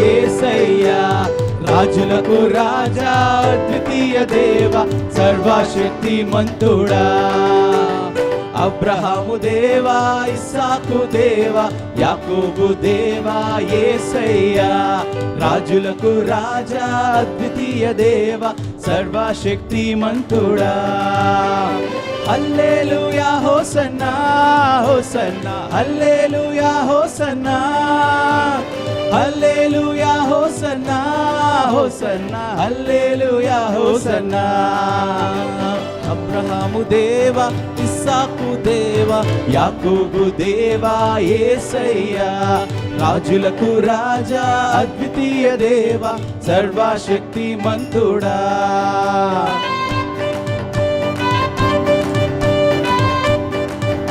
యేసయ్యా, రాజులకు రాజా అద్వితీయ దేవ సర్వశక్తిమంతుడా. అబ్రహాము దేవా, ఇస్సాకు దేవా, యాకోబు దేవా యేసయ్యా, రాజులకు రాజా అద్వితీయ దేవ సర్వశక్తిమంతుడా. హల్లెలూయా హోసన్నా హోసన్నా, హల్లెలూయా హోసన్నా, హల్లెలూయా హోసన్నా హోసన్నా, హల్లెలూయా హోసన్నా. అబ్రహాము దేవా, ఇస్సాకు దేవా, యాకోబు దేవా యేసయ్యా, రాజులకు రాజా అద్వితీయ దేవ సర్వశక్తిమంతుడా.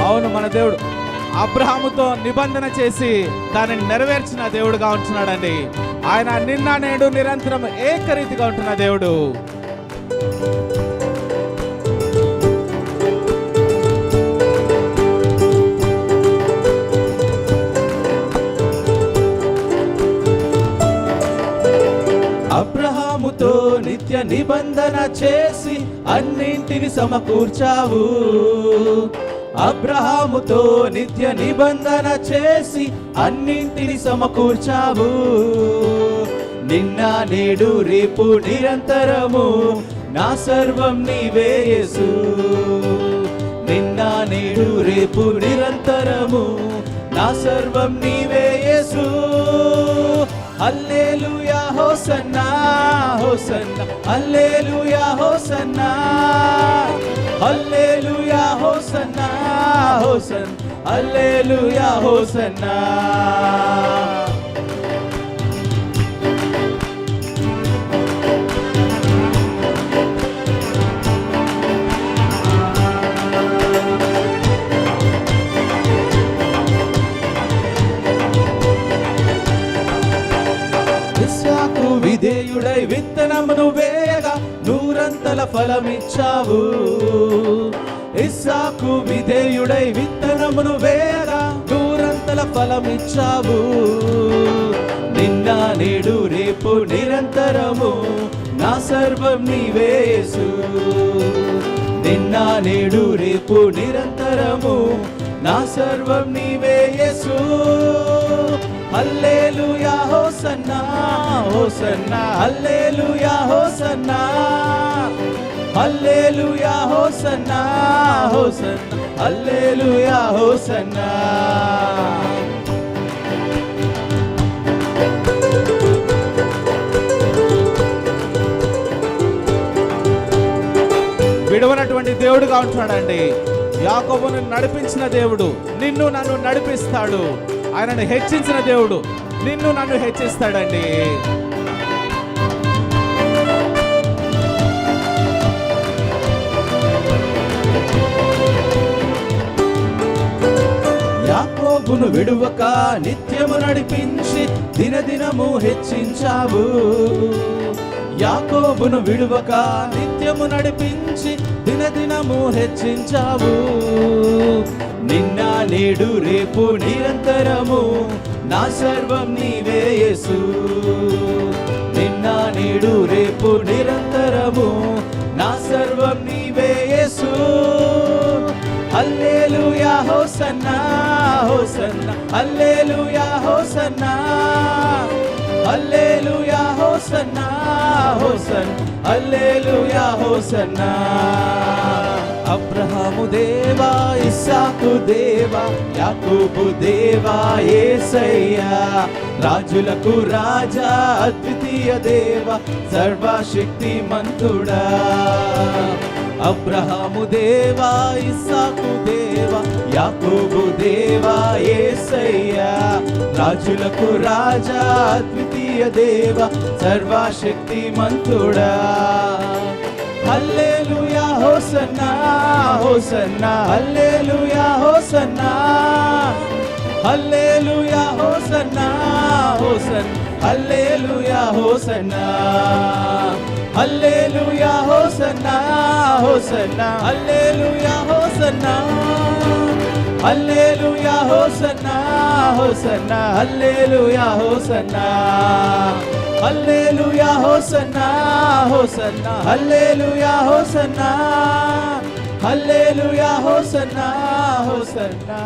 అవును, మన దేవుడు అబ్రహాముతో నిబంధన చేసి దానిని నెరవేర్చిన దేవుడుగా ఉంటున్నాడండి. ఆయన నిన్న నేడు నిరంతరం ఏకరీతిగా ఉంటున్న దేవుడు. అబ్రహాముతో నిత్య నిబంధన చేసి అన్నింటిని సమకూర్చావు. అబ్రహాముతో నిత్య నిబంధన చేసి అన్నింటిని సమకూర్చావు. నిన్న నేడు రేపు నిరంతరము నా సర్వం నీవే యేసు. నిన్న నేడు రేపు నిరంతరము నా సర్వం నీవే యేసు. హల్లెలూయా హోసన్నా హోసన్నా, హల్లెలూయా హోసన్నా, హల్లెలూయా హోసన్నా హోసన్నా, హల్లెలూయా హోసన్నా. ఇస్సాకు విధేయుడై విత్తనమును వేయగా నూరంతల ఫలమిచ్చావు. ఇస్సాకు విధేయుడై విత్తనమును వేయగా నూరంతల ఫలమిచ్చావు. నిన్న నేడు రేపు నిరంతరము నా సర్వం నీవే యేసు. నిన్న నేడు రేపు నిరంతరము నా సర్వం నీవే యేసు. హల్లెలూయా హోసన్నా హోసన్నా, హల్లెలూయా హోసన్నా, హల్లెలూయా హోసన్నా హోసన్నా, హల్లెలూయా హోసన్నా. విడవనటువంటి దేవుడుగా ఉంటున్నాడండి. యాకోబును నడిపించిన దేవుడు నిన్ను నన్ను నడిపిస్తాడు. ఆయనను హెచ్చించిన దేవుడు నిన్ను నన్ను హెచ్చిస్తాడండి. యాకోబును విడువక నిత్యము నడిపించి దినదినము హెచ్చించావు. యాకోబును విడువక నిత్యము నడిపించి దినదినము హెచ్చించావు. నిన్న నేడు రేపు నిరంతరము నా సర్వం నీవే యేసు. నిన్న నేడు రేపు నిరంతరము నా సర్వం నీవే యేసు. హల్లెలూయా హోసన్నా హోసన్నా, హల్లెలూయా హోసన్నా, హల్లెలూయా హోసన్నా హోసన్నా, హల్లెలూయా హోసన్నా. అబ్రహాము దేవా, ఇస్సాకు దేవా, యాకోబు దేవా యేసయ్యా, రాజులకు రాజా అద్వితీయ దేవ సర్వశక్తిమంతుడా. అబ్రహాము దేవా, ఇస్సాకు దేవా, యాకోబు దేవా యేసయ్యా, రాజులకు రాజా అద్వితీయ దేవ సర్వశక్తిమంతుడా. హల్లెలూయా హోసన్నా హోసన్నా, హల్లెలూయా హోసన్నా, హల్లెలూయా హోసన్నా హోసన్నా, హల్లెలూయా హోసన్నా, హల్లెలూయా హోసన్నా హోసన్నా, హల్లెలూయా హోసన్నా, హల్లెలూయా హోసన్నా హోసన్నా హల్లెలూయా హోసన్నా హల్లెలూయా హోసన్నా హోసన్నా హల్లెలూయా హోసన్నా హల్లెలూయా హోసన్నా హోసన్నా